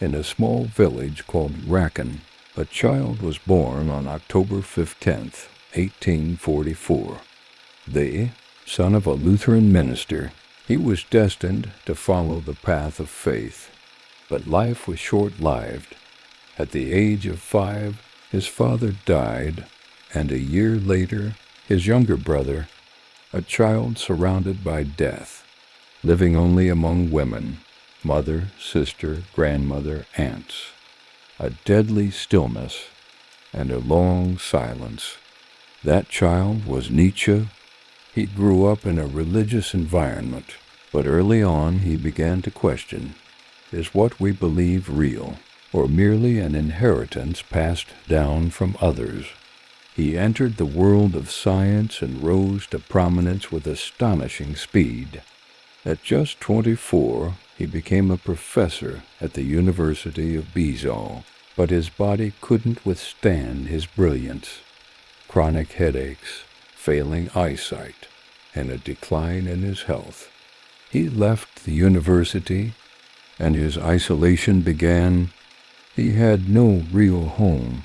In a small village called Röcken, a child was born on October 15th, 1844. The son of a Lutheran minister, he was destined to follow the path of faith. But life was short-lived. At the age of 5, his father died, and a year later, his younger brother, a child surrounded by death, living only among women, mother, sister, grandmother, aunts. A deadly stillness and a long silence. That child was Nietzsche. He grew up in a religious environment, but early on he began to question, is what we believe real, or merely an inheritance passed down from others? He entered the world of science and rose to prominence with astonishing speed. At just 24, he became a professor at the University of Pisa, but his body couldn't withstand his brilliance. Chronic headaches, failing eyesight, and a decline in his health. He left the university, and his isolation began. He had no real home.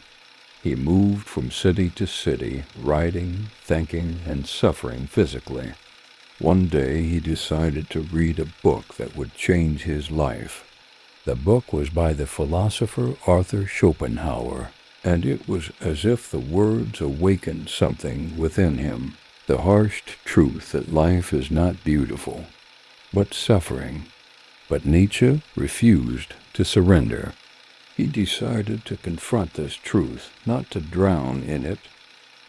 He moved from city to city, writing, thinking, and suffering physically. One day he decided to read a book that would change his life. The book was by the philosopher Arthur Schopenhauer, and it was as if the words awakened something within him, the harsh truth that life is not beautiful, but suffering. But Nietzsche refused to surrender. He decided to confront this truth, not to drown in it.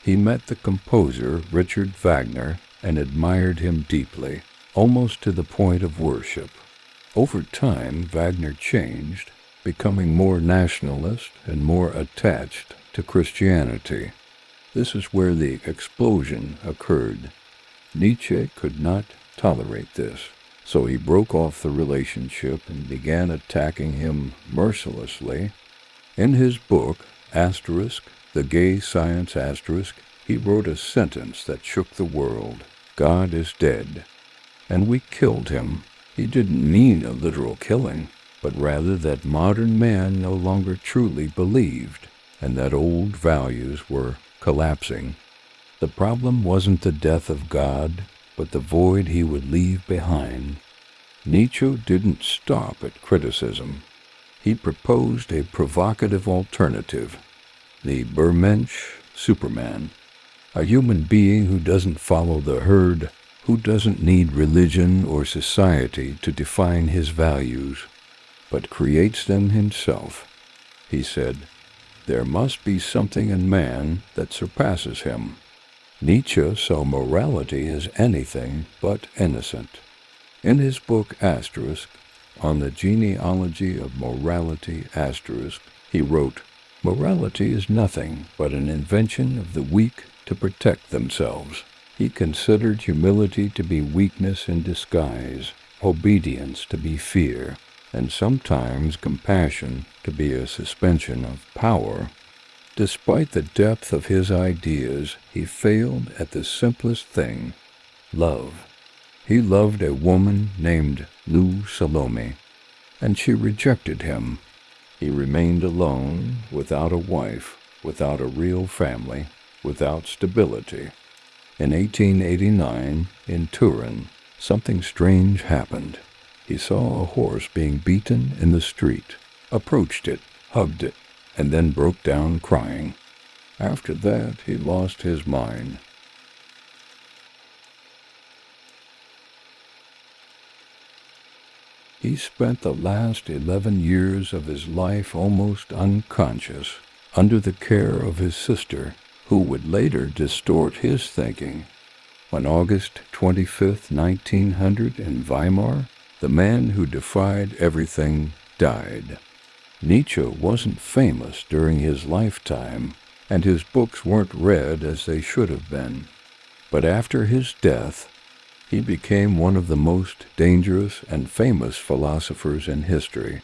He met the composer Richard Wagner and admired him deeply, almost to the point of worship. Over time, Wagner changed, becoming more nationalist and more attached to Christianity. This is where the explosion occurred. Nietzsche could not tolerate this, so he broke off the relationship and began attacking him mercilessly. In his book, The Gay Science Asterisk, he wrote a sentence that shook the world. God is dead. And we killed him. He didn't mean a literal killing, but rather that modern man no longer truly believed, and that old values were collapsing. The problem wasn't the death of God, but the void he would leave behind. Nietzsche didn't stop at criticism. He proposed a provocative alternative, the Bermensch Superman, a human being who doesn't follow the herd, who doesn't need religion or society to define his values, but creates them himself. He said, there must be something in man that surpasses him. Nietzsche saw morality as anything but innocent. In his book On the Genealogy of Morality he wrote, morality is nothing but an invention of the weak to protect themselves. He considered humility to be weakness in disguise, obedience to be fear, and sometimes compassion to be a suspension of power. Despite the depth of his ideas, he failed at the simplest thing, love. He loved a woman named Lou Salome, and she rejected him. He remained alone, without a wife, without a real family, without stability. In 1889, in Turin, something strange happened. He saw a horse being beaten in the street, approached it, hugged it, and then broke down crying. After that, he lost his mind. He spent the last 11 years of his life almost unconscious, under the care of his sister, who would later distort his thinking. On August 25, 1900, in Weimar, the man who defied everything died. Nietzsche wasn't famous during his lifetime, and his books weren't read as they should have been. But after his death, he became one of the most dangerous and famous philosophers in history.